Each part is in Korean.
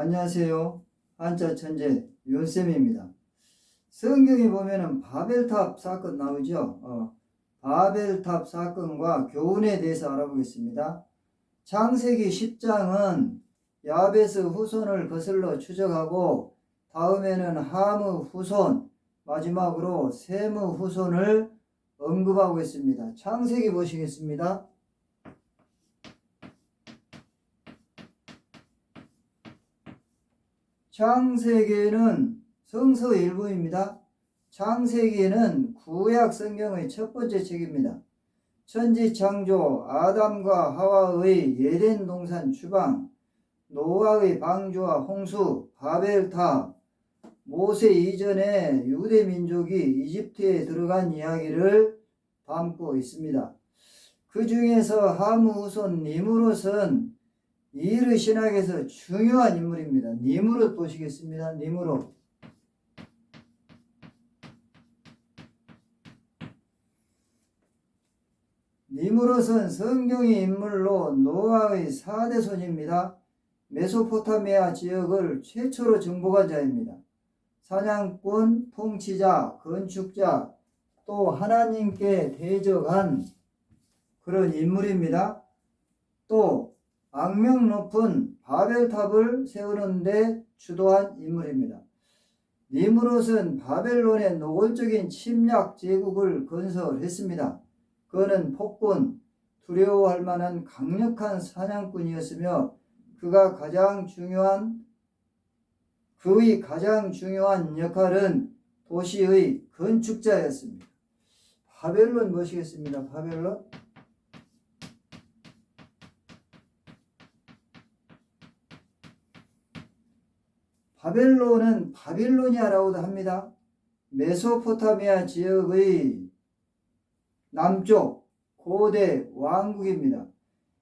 안녕하세요. 한자 천재 윤쌤입니다. 성경에 보면은 바벨탑 사건 나오죠. 바벨탑 사건과 교훈에 대해서 알아보겠습니다. 창세기 10장은 야베스 후손을 거슬러 추적하고 다음에는 함의 후손, 마지막으로 셈의 후손을 언급하고 있습니다. 창세기 보시겠습니다. 창세기는 성서 일부입니다. 창세기는 구약 성경의 첫 번째 책입니다. 천지창조, 아담과 하와의 에덴 동산 추방, 노아의 방주와 홍수, 바벨탑, 모세 이전에 유대 민족이 이집트에 들어간 이야기를 담고 있습니다. 그 중에서 함의 후손 니므롯은 이르 신학에서 중요한 인물입니다. 니므롯 보시겠습니다. 니므롯. 니므롯은 성경의 인물로 노아의 4대 손입니다. 메소포타미아 지역을 최초로 정복한 자입니다. 사냥꾼, 통치자, 건축자, 또 하나님께 대적한 그런 인물입니다. 또 악명 높은 바벨탑을 세우는데 주도한 인물입니다. 니므롯은 바벨론의 노골적인 침략 제국을 건설했습니다. 그는 폭군, 두려워할 만한 강력한 사냥꾼이었으며 그의 가장 중요한 역할은 도시의 건축자였습니다. 바벨론 보시겠습니다. 바벨론. 바벨론은 바빌로니아라고도 합니다. 메소포타미아 지역의 남쪽 고대 왕국입니다.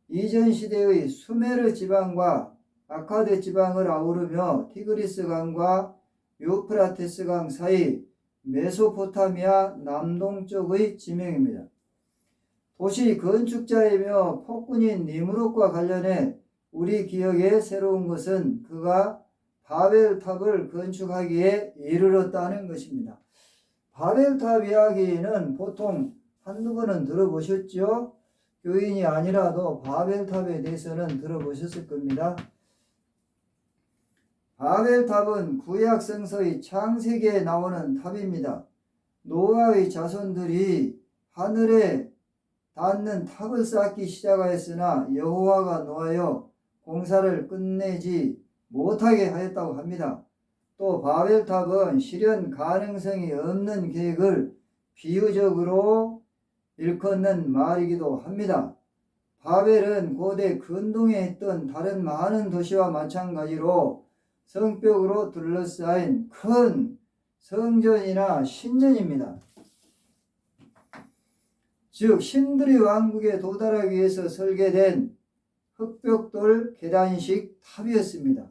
이전 시대의 수메르 지방과 아카드 지방을 아우르며 티그리스 강과 유프라테스 강 사이 메소포타미아 남동쪽의 지명입니다. 도시 건축자이며 폭군인 니므롯과 관련해 우리 기억에 새로운 것은 그가 바벨탑을 건축하기에 이르렀다는 것입니다. 바벨탑 이야기는 보통 한두 번은 들어보셨죠? 교인이 아니라도 바벨탑에 대해서는 들어보셨을 겁니다. 바벨탑은 구약 성서의 창세기에 나오는 탑입니다. 노아의 자손들이 하늘에 닿는 탑을 쌓기 시작하였으나 여호와가 노하여 공사를 끝내지 못하게 하였다고 합니다. 또 바벨탑은 실현 가능성이 없는 계획을 비유적으로 일컫는 말이기도 합니다. 바벨은 고대 근동에 있던 다른 많은 도시와 마찬가지로 성벽으로 둘러싸인 큰 성전이나 신전입니다. 즉 신들의 왕국에 도달하기 위해서 설계된 흑벽돌 계단식 탑이었습니다.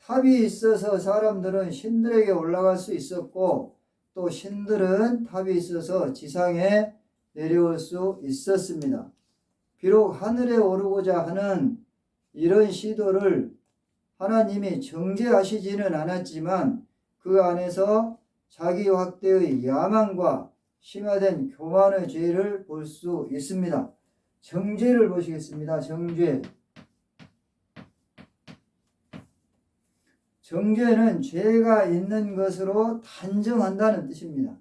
탑이 있어서 사람들은 신들에게 올라갈 수 있었고 또 신들은 탑이 있어서 지상에 내려올 수 있었습니다. 비록 하늘에 오르고자 하는 이런 시도를 하나님이 정죄하시지는 않았지만 그 안에서 자기 확대의 야망과 심화된 교만의 죄를 볼 수 있습니다. 정죄를 보시겠습니다. 정죄. 정죄는 죄가 있는 것으로 단정한다는 뜻입니다.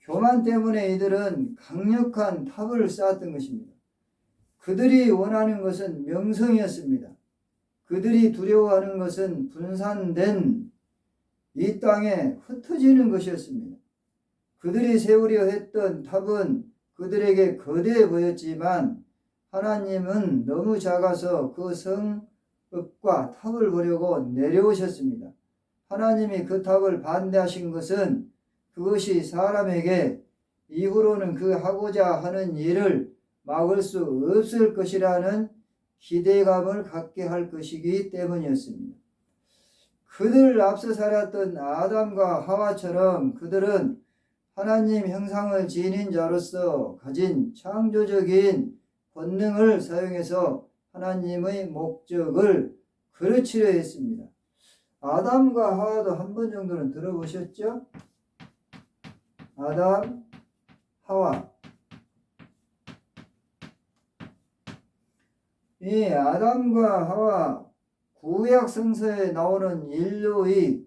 교만 때문에 이들은 강력한 탑을 쌓았던 것입니다. 그들이 원하는 것은 명성이었습니다. 그들이 두려워하는 것은 분산된 이 땅에 흩어지는 것이었습니다. 그들이 세우려 했던 탑은 그들에게 거대해 보였지만 하나님은 너무 작아서 그 성읍과 탑을 보려고 내려오셨습니다. 하나님이 그 탑을 반대하신 것은 그것이 사람에게 이후로는 그 하고자 하는 일을 막을 수 없을 것이라는 기대감을 갖게 할 것이기 때문이었습니다. 그들 앞서 살았던 아담과 하와처럼 그들은 하나님 형상을 지닌 자로서 가진 창조적인 권능을 사용해서 하나님의 목적을 그르치려 했습니다. 아담과 하와도 한 번 정도는 들어보셨죠? 아담, 하와. 이 아담과 하와, 구약 성서에 나오는 인류의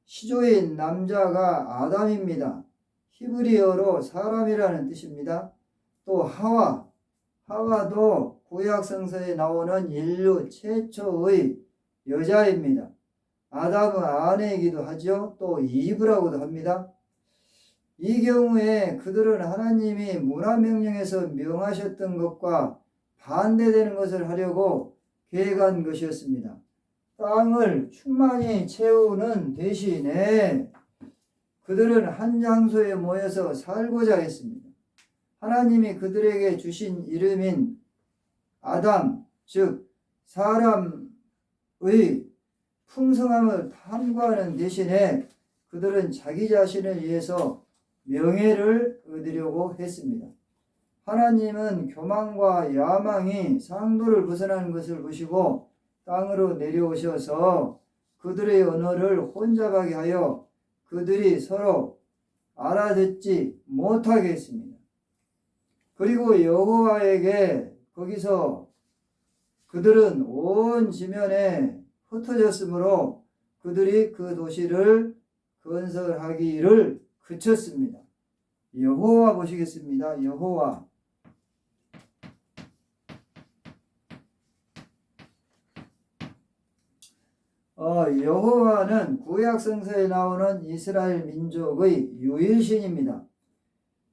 시조인 남자가 아담입니다. 히브리어로 사람이라는 뜻입니다. 또 하와도 구약 성서에 나오는 인류 최초의 여자입니다. 아담은 아내이기도 하죠. 또 이브라고도 합니다. 이 경우에 그들은 하나님이 문화명령에서 명하셨던 것과 반대되는 것을 하려고 계획한 것이었습니다. 땅을 충만히 채우는 대신에 그들은 한 장소에 모여서 살고자 했습니다. 하나님이 그들에게 주신 이름인 아담, 즉 사람의 풍성함을 탐구하는 대신에 그들은 자기 자신을 위해서 명예를 얻으려고 했습니다. 하나님은 교만과 야망이 상도를 벗어나는 것을 보시고 땅으로 내려오셔서 그들의 언어를 혼잡하게 하여 그들이 서로 알아듣지 못하게 했습니다. 그리고 여호와에게 거기서 그들은 온 지면에 흩어졌으므로 그들이 그 도시를 건설하기를 그쳤습니다. 여호와 보시겠습니다. 여호와. 여호와는 구약 성서에 나오는 이스라엘 민족의 유일신입니다.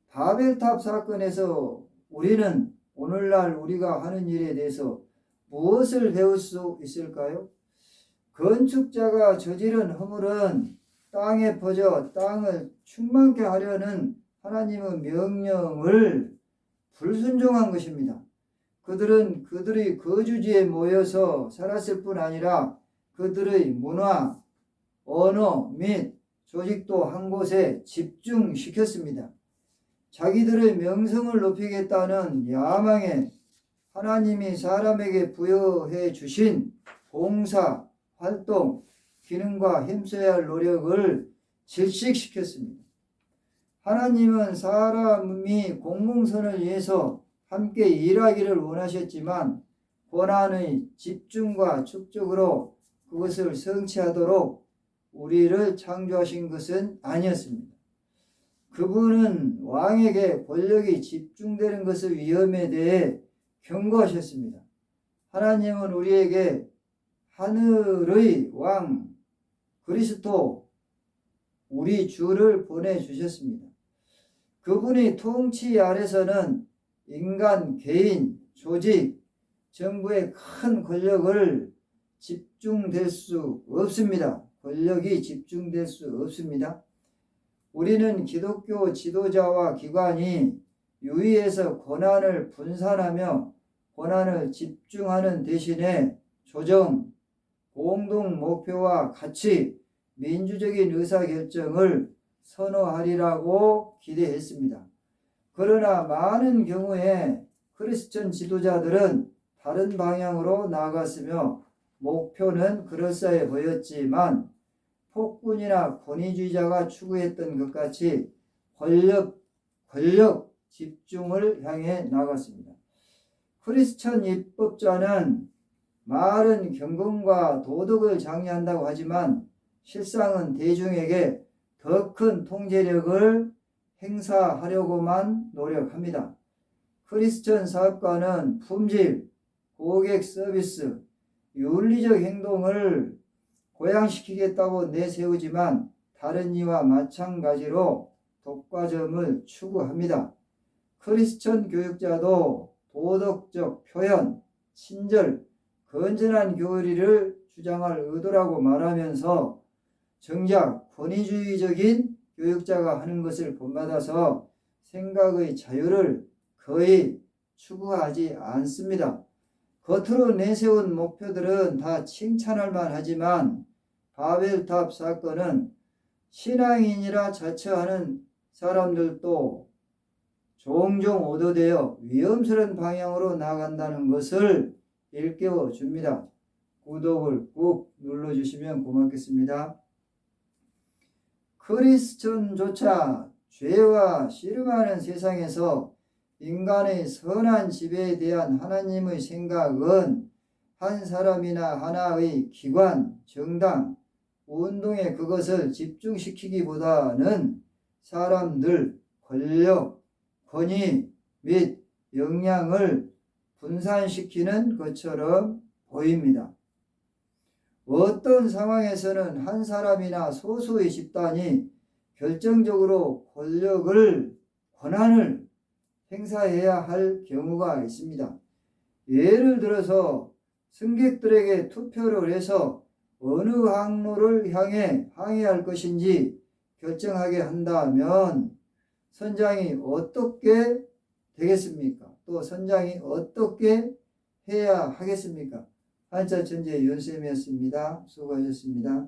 바벨탑 사건에서 우리는 오늘날 우리가 하는 일에 대해서 무엇을 배울 수 있을까요? 건축자가 저지른 허물은 땅에 퍼져 땅을 충만케 하려는 하나님의 명령을 불순종한 것입니다. 그들은 그들의 거주지에 모여서 살았을 뿐 아니라 그들의 문화, 언어 및 조직도 한 곳에 집중시켰습니다. 자기들의 명성을 높이겠다는 야망에 하나님이 사람에게 부여해 주신 봉사, 활동, 기능과 힘써야 할 노력을 질식시켰습니다. 하나님은 사람이 공공선을 위해서 함께 일하기를 원하셨지만 고난의 집중과 축적으로 그것을 성취하도록 우리를 창조하신 것은 아니었습니다. 그분은 왕에게 권력이 집중되는 것의 위험에 대해 경고하셨습니다. 하나님은 우리에게 하늘의 왕 그리스도 우리 주를 보내주셨습니다. 그분의 통치 아래서는 인간, 개인, 조직, 정부의 큰 권력을 집중될 수 없습니다. 권력이 집중될 수 없습니다. 우리는 기독교 지도자와 기관이 유의해서 권한을 분산하며 권한을 집중하는 대신에 조정, 공동 목표와 가치, 민주적인 의사결정을 선호하리라고 기대했습니다. 그러나 많은 경우에 크리스천 지도자들은 다른 방향으로 나아갔으며 목표는 그럴싸해 보였지만 폭군이나 권위주의자가 추구했던 것 같이 권력 집중을 향해 나갔습니다. 크리스천 입법자는 말은 경건과 도덕을 장려한다고 하지만 실상은 대중에게 더 큰 통제력을 행사하려고만 노력합니다. 크리스천 사업가는 품질, 고객 서비스, 윤리적 행동을 고양시키겠다고 내세우지만 다른 이와 마찬가지로 독과점을 추구합니다. 크리스천 교육자도 도덕적 표현, 친절, 건전한 교리를 주장할 의도라고 말하면서 정작 권위주의적인 교육자가 하는 것을 본받아서 생각의 자유를 거의 추구하지 않습니다. 겉으로 내세운 목표들은 다 칭찬할 만하지만 바벨탑 사건은 신앙인이라 자처하는 사람들도 종종 오도되어 위험스러운 방향으로 나간다는 것을 일깨워 줍니다. 구독을 꼭 눌러주시면 고맙겠습니다. 크리스천조차 죄와 씨름하는 세상에서 인간의 선한 지배에 대한 하나님의 생각은 한 사람이나 하나의 기관, 정당, 운동에 그것을 집중시키기보다는 사람들, 권력, 권위 및 역량을 분산시키는 것처럼 보입니다. 어떤 상황에서는 한 사람이나 소수의 집단이 결정적으로 권한을 행사해야 할 경우가 있습니다. 예를 들어서 승객들에게 투표를 해서 어느 항로를 향해 항해할 것인지 결정하게 한다면 선장이 어떻게 되겠습니까? 또 선장이 어떻게 해야 하겠습니까? 한자천재 윤쌤이었습니다. 수고하셨습니다.